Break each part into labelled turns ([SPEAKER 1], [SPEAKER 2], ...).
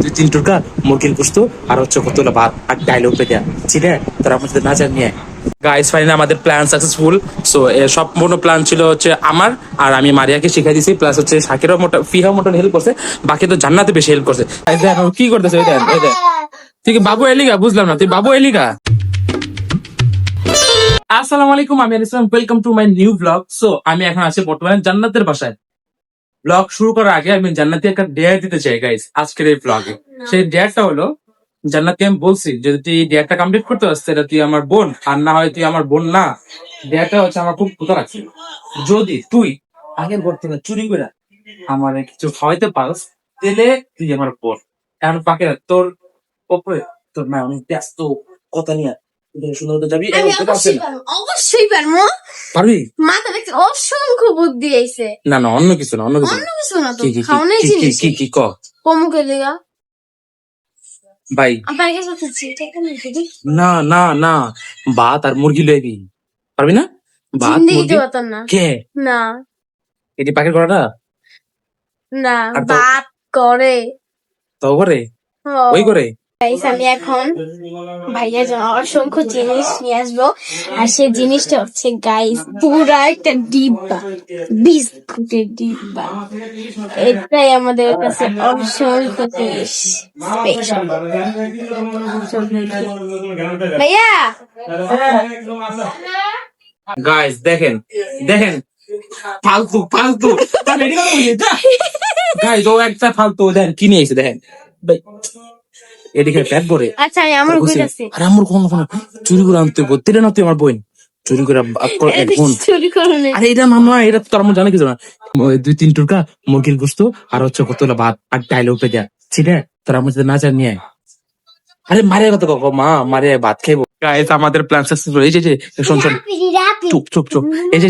[SPEAKER 1] দুই তিন টুকরা মুরগির গোস্ত আর হচ্ছে কতগুলো ভাত আর ডাইল উপরে দেয়া ঠিক আছে, তারা আমাদের না জানিয়ে গাইস ফাইনালি আমাদের প্ল্যান সাকসেসফুল। সো সম্পূর্ণ প্ল্যান ছিল হচ্ছে আমার, আর আমি মারিয়াকে শিখাই দিছি, প্লাস হচ্ছে শাকিরও ফিহাও মোটামুটি হেল্প করছে, বাকি তো জান্নাতে বেশি হেল্প করছে। দেখো কি করতেছে, ওই দেখ ঠিক বাবু এলিগা, বুঝলাম না তুই বাবু এলিগা। আসসালামু আলাইকুম, আমি Alisam, welcome to my new blog. So আমি এখন আছি বর্তমানে জান্নাতের বাসায়। ব্লগ শুরু করার আগে আমি জান্নাতকে একটা ডেয়ার দিতে চাই গাইস আজকের এই ব্লগে। সেই ডেয়ারটা হলো, জান্নাতকে আমি বলছি যদি তুই ডেয়ারটা কমপ্লিট করতে পারছিস তাহলে তুই আমার বোন, আর না হয় তুই আমার বোন না। ডেয়ারটা হচ্ছে আমার খুব ক্ষুধা লাগছে, যদি তুই আগের ঘর থেকে চুরি করে আমার কিছু খাওয়াইতে পারস তাহলে তুই আমার বোন। এখন পাকে তোর ওপরে তোর মা অনেক ব্যস্ত কথা নিয়ে সুন্দর যাবি,
[SPEAKER 2] আমি অবশ্যই পারবো, অবশ্যই পারবো।
[SPEAKER 1] পারবি?
[SPEAKER 2] মাথা দেখতে অসংখ্য বুদ্ধি আইছে।
[SPEAKER 1] না না অন্য কিছু না, অন্য কিছু
[SPEAKER 2] অন্য কিছু না তো,
[SPEAKER 1] কি কি
[SPEAKER 2] খাওয়ানোর
[SPEAKER 1] কি
[SPEAKER 2] জিনিস।
[SPEAKER 1] কি কি ক
[SPEAKER 2] কমুকে দিগা
[SPEAKER 1] ভাই।
[SPEAKER 2] আপনার কাছে বলছি এটা না দিদি,
[SPEAKER 1] না না না, ভাত আর মুরগি লইবি, পারবি না? ভাত
[SPEAKER 2] জিন্দেগি
[SPEAKER 1] মুরগি
[SPEAKER 2] তো পারতাম না।
[SPEAKER 1] কে
[SPEAKER 2] না
[SPEAKER 1] এটি পাখির করাটা
[SPEAKER 2] না,
[SPEAKER 1] আর তো-
[SPEAKER 2] বাত করে।
[SPEAKER 1] তো করে
[SPEAKER 2] ও,
[SPEAKER 1] ওই করে
[SPEAKER 2] গাইস, আমি এখন ভাইয়ার জন্য অসংখ্য জিনিস নিয়ে আসবো, আর সেই জিনিসটা হচ্ছে গাইস পুরা একটা ডিব্বা, বিস্কুটের ডিব্বা। এটাই আমাদের কাছে অসংখ্য জিনিস স্পেশাল। ভাইয়া
[SPEAKER 1] গাইস দেখেন দেখেন, ফালতু ফালতু গাইস, ও একটা ফালতু দেন কি নিয়ে এসে দেখেন ভাই, এদিকে প্যাক করে।
[SPEAKER 2] আচ্ছা, আমি আমার কইতাছি
[SPEAKER 1] আর আমার কোন কোন চুরি করে আনতে বলতে না, তুই আমার বোন চুরি করে এক বোন।
[SPEAKER 2] চুরি করে নে।
[SPEAKER 1] আরে এটা মামা, এটা তো আমার জানা কিছু না। ওই দুই তিন টুকরা মুরগির গোস্ত আর হচ্ছে কতগুলো ভাত আর ডাইল উপরে দেয়া ঠিক আছে, তারা আমাদের না জানিয়ে। আরে মারে কথা কো মা, মারে ভাত খাইবো। গাইস আমাদের প্ল্যান সাকসেসফুল। এই যে শোন শোন, চুপ চুপ চুপ, এই যে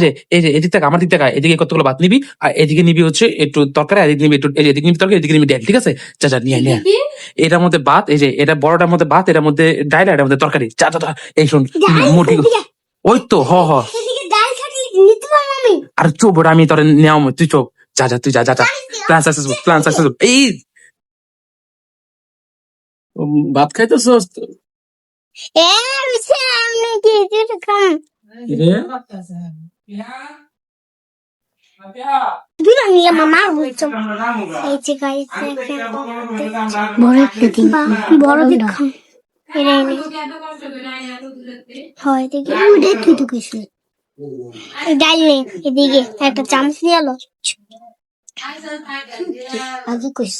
[SPEAKER 1] এদিক থেকে আমার দিক থেকে এদিকে কতগুলো ভাত নিবি, আর এদিকে নিবি হচ্ছে একটু তরকারি, আর এদিকে নিবি একটু, এই যে এদিকে নিবি তরকারি, এদিকে নিবি ডাল, ঠিক আছে? চা চা নিয়ে নিয়ে এটার মধ্যে ভাত, এই যে এটা বড়টার মধ্যে ভাত, এটার মধ্যে ডাল, এটার মধ্যে তরকারি। চা চা। এই শোন মুরগি, ওই তো হ হ। আর চুপ ওটা আমি তোর নেওয়া, তুই চুপ, যা যা তুই যা যা যা। Plan successful, plan successful. এই ভাত খাইতেছ
[SPEAKER 3] এদিকে একটা চামচ নিয়ে এলো আগে কইস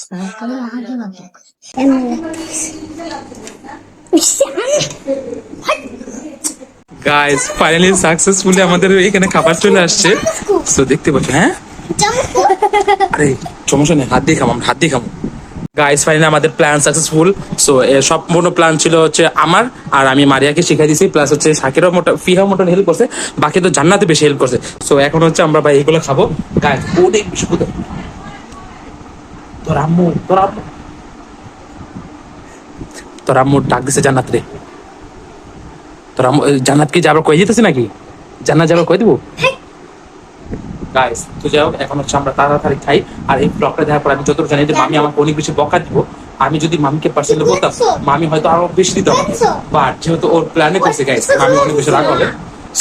[SPEAKER 1] গাইস ফাইনালি সাকসেসফুলি আমাদের এখানে খাবার চলে আসছে। তো দেখতে পাচ্ছ, হ্যাঁ আরে সমস্যা নেই, হাত দিয়ে খাবো, হাত দিয়ে খাবো। গাইস ফাইনালি আমাদের প্ল্যান সাকসেসফুল। সো সম্পূর্ণ প্ল্যান ছিল হচ্ছে আমার, আর আমি মারিয়াকে শিখাই দিছি, প্লাস হচ্ছে শাকিরও ফিহাও মোটামুটি হেল্প করছে, বাকি তো জান্নাতে বেশি হেল্প করছে। সো এখন হচ্ছে আমরা ভাই এগুলো খাবো। গাইস অনেক বেশি ক্ষুধা। তোর আম্মু ডাক দিছে জান্নাত রে, তোর আম্মু জান্নাত কি যাবার কয়ে যেতেছে নাকি? জান্নাত যাবার কয়ে দিবো? গাইস তো যাই হোক, এখন হচ্ছে আমরা তাড়াতাড়ি খাই। আর এই ব্লগটা দেখার পর আমি যতটুকু জানি যে মামি আমাকে অনেক বেশি বকা দিব। আমি যদি মামিকে পার্সেন্টে বলতাম, মামি হয়তো আরো বেশি দিত, বাট যেহেতু ওর প্ল্যানে করছে গাইস, মামি অনেক বেশি রাগ হবে।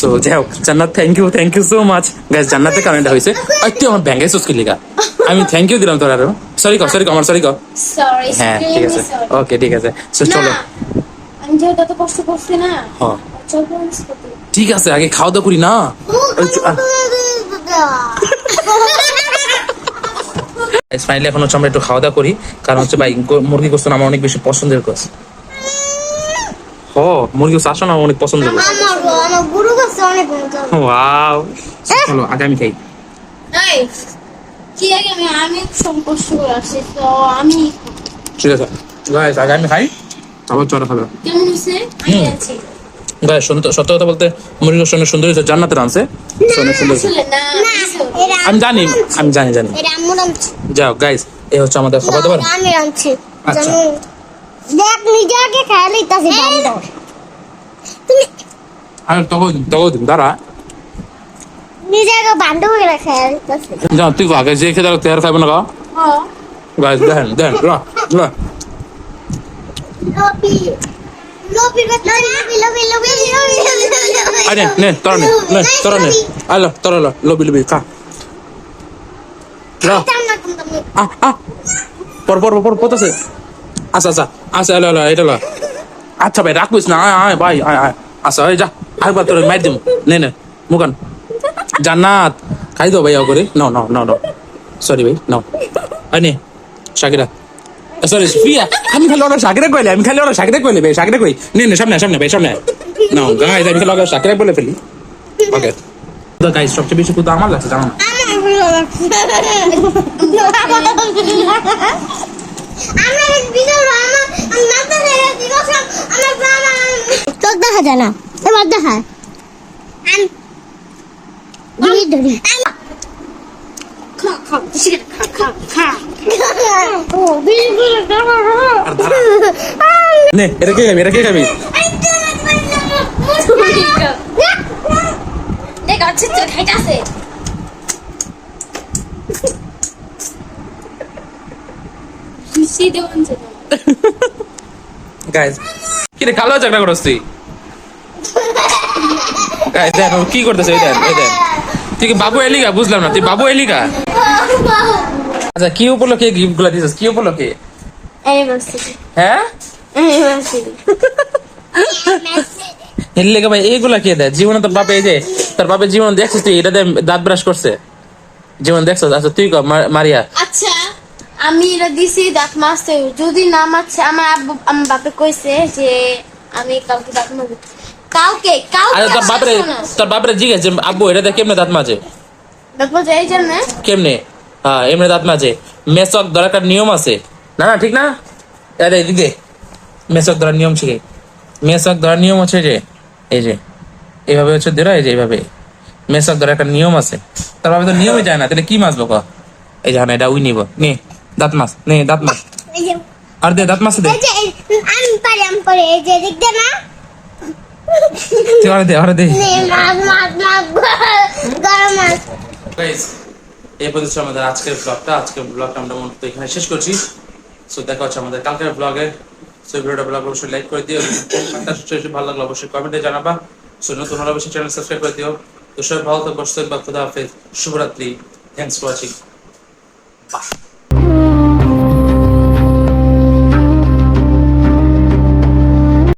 [SPEAKER 1] সো যাই হোক, Jannat thank you so much guys. জান্নাতের কারণে হয়েছে তুই আমার ব্যাঙ্গাই সুস্কি লিগা, আমি থ্যাংক ইউ দিলাম তোর। আরো সরি কর আমার সরি কর।
[SPEAKER 2] সরি,
[SPEAKER 1] হ্যাঁ ঠিক আছে, ওকে ঠিক আছে। সো চলো,
[SPEAKER 2] আমি যেহেতু এত কষ্ট করছি না,
[SPEAKER 1] হ্যাঁ
[SPEAKER 2] চল প্রমিস করতে।
[SPEAKER 1] ঠিক আছে, আগে খাওয়া দাওয়া করি না। ফাইনালি এখন হচ্ছে আমরা একটু খাওয়া দাওয়া করি, কারণ হচ্ছে ভাই মুরগি গোস্ত আমার অনেক বেশি পছন্দের গোস। ও মুরগি গোস্ত আসলে আমার অনেক পছন্দের গোস।
[SPEAKER 3] আমার গুরু কাছে অনেক
[SPEAKER 1] ওয়াও, চলো আগে আমি খাই।
[SPEAKER 2] এই কি আগে আমি সব কষ্ট করে আসছি, তো আমি
[SPEAKER 1] ঠিক আছে গাইস, আগে আমি খাই, তারপর চলো খাবে।
[SPEAKER 2] কেমন হয়েছে আমি আছি।
[SPEAKER 1] গাইস সত্য কথা বলতে মুরগি গোস্ত অনেক সুন্দর হয়েছে, জান্নাতে রাঁধছে, অনেক সুন্দর হয়েছে।
[SPEAKER 2] আসলে না
[SPEAKER 1] আমি জানি
[SPEAKER 3] এটা আম্মু রাঁধছে।
[SPEAKER 1] যাও গাইস, এই হচ্ছে আমাদের খাবার দাবার।
[SPEAKER 3] আমি রাঁধছি
[SPEAKER 1] আচ্ছা।
[SPEAKER 3] দেখ নিজে আগে খেয়ে লইতাছি বান্দর। তুমি
[SPEAKER 1] আমি তখন দাঁড়া,
[SPEAKER 3] নিজে আগে বান্দর হয়ে খেয়ে লইতাছি।
[SPEAKER 1] যাও তুই আগে যে খেতে লাগতে আর খাইবো না। গাইস দেখেন রা
[SPEAKER 3] lobby lobby lobby lobby lobby
[SPEAKER 1] আরে নে তোরা নে আলো তোরা লবি লবি খা লা পর পড়তেছে আচ্ছা আলো এটা লা আচ্ছা ভাই রাখবিস না আয় ভাই আয় আচ্ছা এই যা আরেকবার তোর মার দিম নে মুকান জান্নাত খাই দাও ভাই করে নো সরি ভাই নো আনে শাকিরা সরি সুফিয়া আমি খালি ওরা শাকিরা কইলে ভাই শাকিরা কই নে সামনে ভাই সামনে নো গাইস আমি খালি ওরা শাকিরা বলে ফেলি ওকে তো গাইস সবচেয়ে বেশি কুদা আমার লাগছে জানো না
[SPEAKER 3] আমার ভিডিও আমার মাথা ধরে দিবস আমার বাবা তোর দেখা যায় না এবার দেখা ধরি ও বিলকুল
[SPEAKER 1] নে এটা কে খাবি
[SPEAKER 2] দেখ আছে তো খাইতাছে খুশি দেওয়ান ছিল
[SPEAKER 1] গাইস কি রে কালো ঝগড়া করছিস তুই গাইস দেখো কি করতেছে এই দেখ তুই কি বাবু এলিকা বুঝলাম না তুই বাবু এলিকা আচ্ছা কি উপলক্ষে গিফট গুলা দিছিস কি উপলক্ষে
[SPEAKER 2] অ্যানিভার্সারি
[SPEAKER 1] হ্যাঁ এর লেগে ভাই এইগুলা কে দেয় জীবনে তোর বাপে এই যে তোর বাপের জীবন দেখছিস তুই এটা দিয়ে দাঁত ব্রাশ করছে জীবন দেখছিস আচ্ছা তুই কর মারিয়া
[SPEAKER 2] আচ্ছা আমি এটা দিছি দাঁত মাজতে যদি না মারছে আমার আব্বু আমার বাপে কইছে যে আমি কাউকে দাঁত মাজবো কাউকে
[SPEAKER 1] আরে তোর বাপরে জিজ্ঞেস যে আব্বু এটা দিয়ে কেমনে দাঁত মাজে
[SPEAKER 2] দাঁত মাজে এই জন্য
[SPEAKER 1] কেমনে হ্যাঁ এমনি দাঁত মাজে মেসক ধরার একটা নিয়ম আছে না ঠিক না আরে এদিক দে মেসক ধরার নিয়ম শিখে মেসক ধরার নিয়ম হচ্ছে যে এই যে এইভাবে হচ্ছে ধরা এই যে এইভাবে মেসক ধরার একটা নিয়ম আছে তার ভাবে তো নিয়মে যায় না তাহলে কি মাছবো ক এই যে এটা উই নিব নে দাঁত মাছ আর দে দাঁত মাছ দে
[SPEAKER 3] আমি পারি এই যে দেখতে না
[SPEAKER 1] তুই আরে দে
[SPEAKER 3] মাছ গরম মাছ
[SPEAKER 1] গাইস এই পর্যন্ত আমাদের আজকের ব্লগটা আমরা মূলত এখানে শেষ করছি সো দেখা হচ্ছে আমাদের কালকের ব্লগে সো ভিডিওটা অবশ্যই লাইক করে দিও তার সাথে ভালো লাগলে অবশ্যই কমেন্টে জানাবা সো নতুন হলে অবশ্যই চ্যানেল সাবস্ক্রাইব করে দিও তো সবাই ভালো থাকো সুস্থ থাকো খুদা হাফেজ শুভরাত্রি থ্যাঙ্কস ফর ওয়াচিং বাই